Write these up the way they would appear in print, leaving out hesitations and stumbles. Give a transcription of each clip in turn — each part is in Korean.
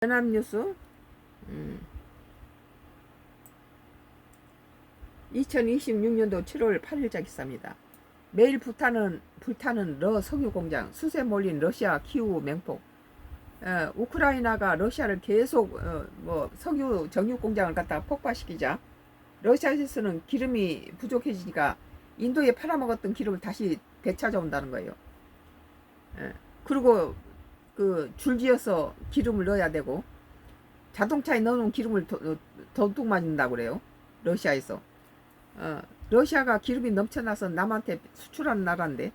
연합뉴스 2026년도 7월 8일자 기사입니다. 매일 불타는 석유 공장, 수세 몰린 러시아 키우 맹폭. 우크라이나가 러시아를 계속 석유 정육 공장을 갖다가 폭파시키자 러시아에서는 기름이 부족해지니까 인도에 팔아먹었던 기름을 다시 되찾아온다는 거예요. 그리고 그 줄지어서 기름을 넣어야 되고, 자동차에 넣어놓은 기름을 더욱 맞는다고 그래요. 러시아에서. 러시아가 기름이 넘쳐나서 남한테 수출하는 나라인데,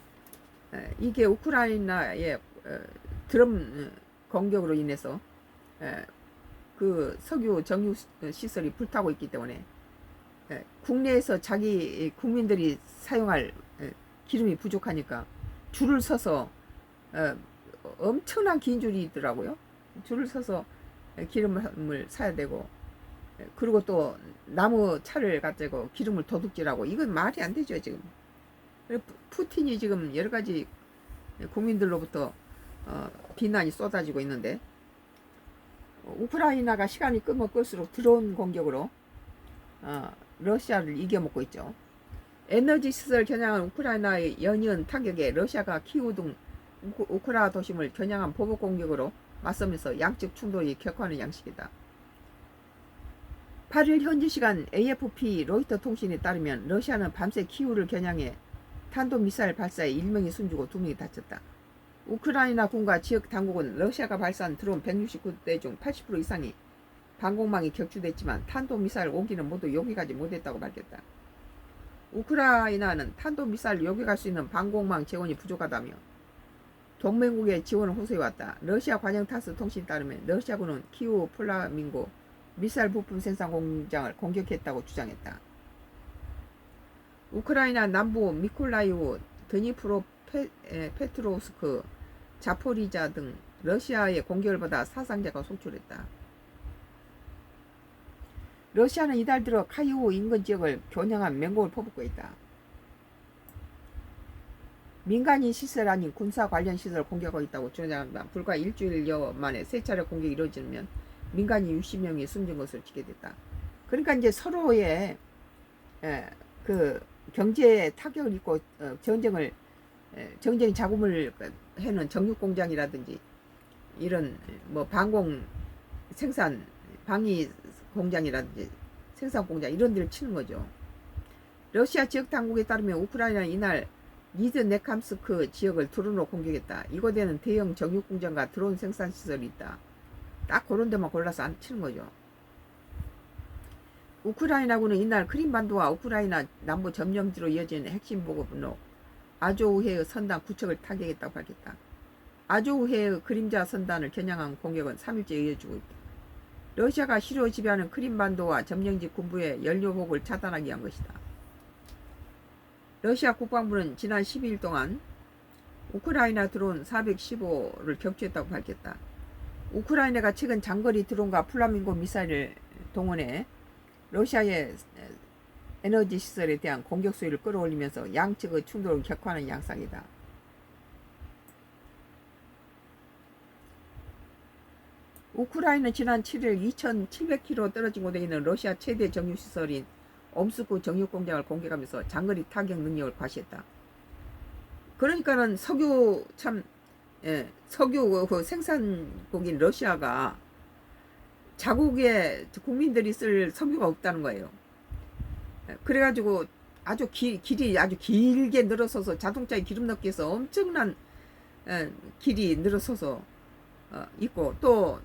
이게 우크라이나의 드럼 공격으로 인해서 그 석유 정유 시설이 불타고 있기 때문에 국내에서 자기 국민들이 사용할 기름이 부족하니까 줄을 서서 엄청난 긴 줄이 있더라고요. 줄을 서서 기름을 사야 되고, 그리고 또 나무 차를 가지고 기름을 도둑질하고, 이건 말이 안 되죠 지금. 푸틴이 지금 여러 가지 국민들로부터 비난이 쏟아지고 있는데, 우크라이나가 시간이 끄면 끌수록 드론 공격으로 러시아를 이겨먹고 있죠. 에너지 시설 겨냥한 우크라이나의 연이은 타격에 러시아가 키우 등 우크라 도심을 겨냥한 보복 공격으로 맞서면서 양측 충돌이 격화하는 양식이다. 8일 현지 시간 AFP 로이터 통신에 따르면 러시아는 밤새 키우를 겨냥해 탄도미사일 발사에 1명이 숨지고 2명이 다쳤다. 우크라이나 군과 지역 당국은 러시아가 발사한 드론 169대 중 80% 이상이 방공망이 격추됐지만 탄도미사일 5기는 모두 요격하지 못했다고 밝혔다. 우크라이나는 탄도미사일 요격할 수 있는 방공망 재원이 부족하다며 동맹국의 지원을 호소해왔다. 러시아 관영타스 통신에 따르면 러시아군은 키우 플라밍고 미사일 부품 생산 공장을 공격했다고 주장했다. 우크라이나 남부 미콜라이우, 드니프로 페트로스크, 자포리자 등 러시아의 공격을 받아 사상자가 속출했다. 러시아는 이달 들어 카이오 인근 지역을 겨냥한 맹공을 퍼붓고 있다. 민간인 시설 아닌 군사 관련 시설을 공격하고 있다고 주장합니다. 불과 일주일여 만에 세 차례 공격이 이루어지면 민간인 60명이 숨진 것으로 집계됐다. 그러니까 이제 서로의 그 경제 타격을 입고 전쟁이 자금을 해놓은 정육 공장이라든지 이런 방공 생산 방위 공장이라든지 생산 공장 이런 데를 치는 거죠. 러시아 지역 당국에 따르면 우크라이나는 이날 니즈네캄스크 지역을 드론으로 공격했다. 이곳에는 대형 정육 공장과 드론 생산 시설이 있다. 딱 그런 데만 골라서 안 치는 거죠. 우크라이나군은 이날 크림반도와 우크라이나 남부 점령지로 이어지는 핵심 보급로 아조우해의 선단 9척을 타격했다고 밝혔다. 아조우해의 그림자 선단을 겨냥한 공격은 3일째 이어지고 있다. 러시아가 시로 지배하는 크림반도와 점령지 군부의 연료 보급을 차단하기 위한 것이다. 러시아 국방부는 지난 12일 동안 우크라이나 드론 415를 격추했다고 밝혔다. 우크라이나가 최근 장거리 드론과 플라밍고 미사일을 동원해 러시아의 에너지 시설에 대한 공격 수위를 끌어올리면서 양측의 충돌을 격화하는 양상이다. 우크라이나는 지난 7일 2700km 떨어진 곳에 있는 러시아 최대 정유시설인 옴스크 정육공장을 공격하면서 장거리 타격 능력을 과시했다. 그러니까는 석유 그 생산국인 러시아가 자국의 국민들이 쓸 석유가 없다는 거예요. 그래가지고 아주 길이 아주 길게 늘어서서 자동차에 기름 넣기 위해서 엄청난 길이 늘어서서 있고, 또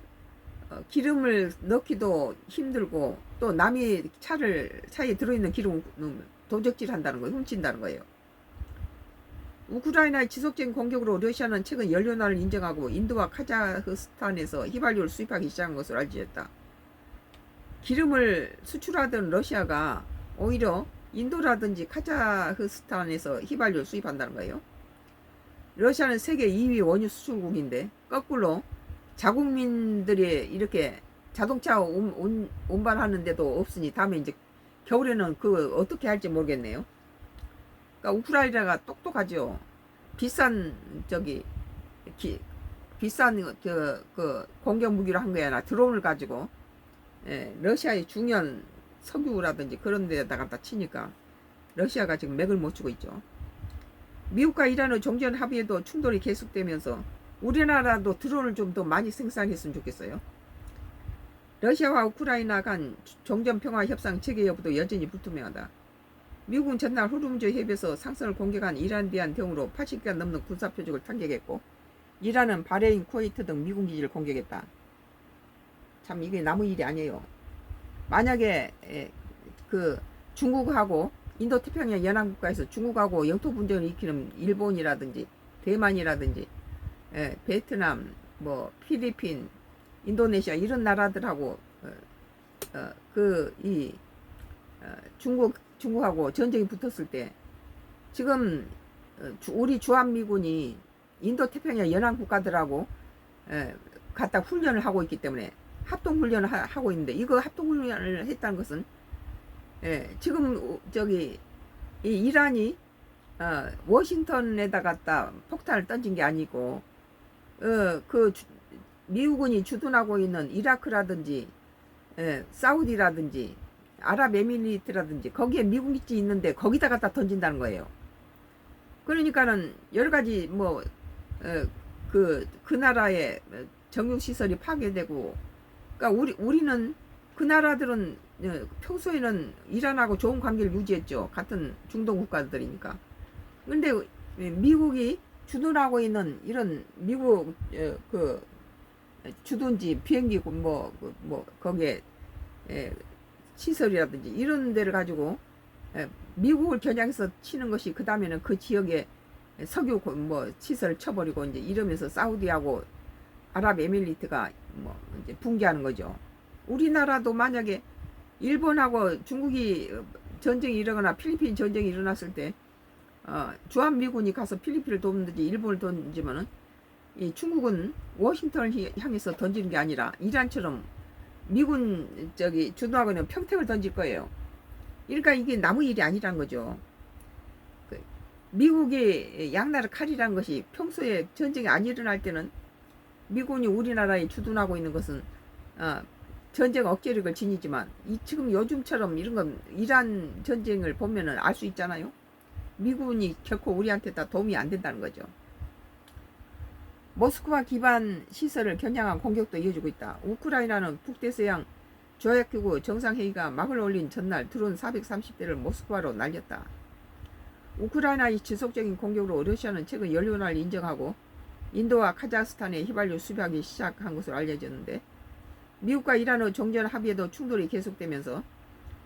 기름을 넣기도 힘들고, 또 남이 차에 들어있는 기름을 도적질 한다는 거예요. 훔친다는 거예요. 우크라이나의 지속적인 공격으로 러시아는 최근 연료난을 인정하고 인도와 카자흐스탄에서 휘발유를 수입하기 시작한 것으로 알려졌다. 기름을 수출하던 러시아가 오히려 인도라든지 카자흐스탄에서 휘발유를 수입한다는 거예요. 러시아는 세계 2위 원유 수출국인데 거꾸로 자국민들이 이렇게 자동차 운반하는데도 없으니 다음에 이제 겨울에는 그 어떻게 할지 모르겠네요. 그러니까 우크라이나가 똑똑하죠. 비싼 비싼 그 공격 무기로 한 거야. 나 드론을 가지고 러시아의 중요한 석유라든지 그런 데다 갖다 치니까 러시아가 지금 맥을 못 추고 있죠. 미국과 이란의 종전 합의에도 충돌이 계속되면서 우리나라도 드론을 좀 더 많이 생산했으면 좋겠어요. 러시아와 우크라이나 간 종전평화 협상 체계 여부도 여전히 불투명하다. 미국은 전날 호르무즈 해협에서 상선을 공격한 이란에 대한 대응으로 80개가 넘는 군사표적을 탄격했고, 이란은 바레인, 쿠웨이트 등 미군 기지를 공격했다. 참 이게 남의 일이 아니에요. 만약에 그 중국하고 인도태평양 연안국가에서 중국하고 영토 분쟁을 일으키는 일본이라든지 대만이라든지 베트남, 뭐 필리핀, 인도네시아 이런 나라들하고 중국하고 전쟁이 붙었을 때 지금 우리 주한미군이 인도태평양 연안국가들하고 갖다 훈련을 하고 있기 때문에 합동훈련을 하고 있는데, 이거 합동훈련을 했다는 것은 지금 이 이란이 워싱턴에다 갖다 폭탄을 던진 게 아니고 미국군이 주둔하고 있는 이라크라든지 사우디라든지 아랍에미리트라든지 거기에 미군 기지 있는데 거기다 갖다 던진다는 거예요. 그러니까는 여러 가지 그 나라의 정육시설이 파괴되고, 그러니까 우리는 그 나라들은 평소에는 이란하고 좋은 관계를 유지했죠. 같은 중동 국가들이니까. 근데 미국이 주둔하고 있는 이런 미국 그 주둔지 비행기 거기에 시설이라든지 이런 데를 가지고 미국을 겨냥해서 치는 것이, 그 다음에는 그 지역에 석유 시설을 쳐버리고 이제 이러면서 사우디하고 아랍에미리트가 이제 붕괴하는 거죠. 우리나라도 만약에 일본하고 중국이 전쟁이 일어나거나 필리핀 전쟁이 일어났을 때 주한미군이 가서 필리핀을 돕는지 일본을 던지면은 이 중국은 워싱턴을 향해서 던지는 게 아니라 이란처럼 미군 주둔하고 있는 평택을 던질 거예요. 그러니까 이게 남의 일이 아니란 거죠. 미국의 양날의 칼이라는 것이 평소에 전쟁이 안 일어날 때는 미군이 우리나라에 주둔하고 있는 것은 전쟁 억제력을 지니지만 지금 요즘처럼 이런 건 이란 전쟁을 보면은 알 수 있잖아요. 미군이 결코 우리한테 다 도움이 안 된다는 거죠. 모스크바 기반 시설을 겨냥한 공격도 이어지고 있다. 우크라이나는 북대서양 조약기구 정상회의가 막을 올린 전날 드론 430대를 모스크바로 날렸다. 우크라이나의 지속적인 공격으로 러시아는 최근 연료난을 인정하고 인도와 카자흐스탄에 휘발유 수입하기 시작한 것으로 알려졌는데, 미국과 이란의 종전 합의에도 충돌이 계속되면서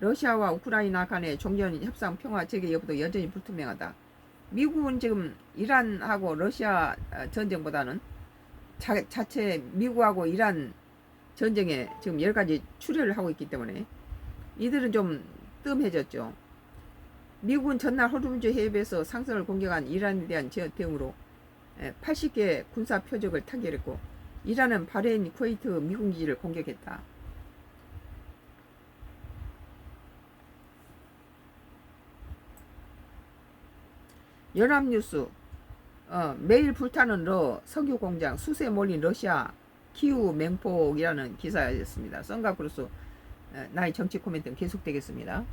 러시아와 우크라이나 간의 종전 협상 평화 재개 여부도 여전히 불투명하다. 미국은 지금 이란하고 러시아 전쟁보다는 자체 미국하고 이란 전쟁에 지금 여러 가지 출혈을 하고 있기 때문에 이들은 좀 뜸해졌죠. 미국은 전날 호르무즈 해협에서 상선을 공격한 이란에 대한 대응으로 80개 군사 표적을 타결했고, 이란은 바레인, 쿠웨이트 미군 기지를 공격했다. 연합뉴스 매일 불타는 석유 공장, 수세 몰린 러시아 키우 맹폭이라는 기사였습니다. 썬가크루스 나의 정치 코멘트는 계속되겠습니다.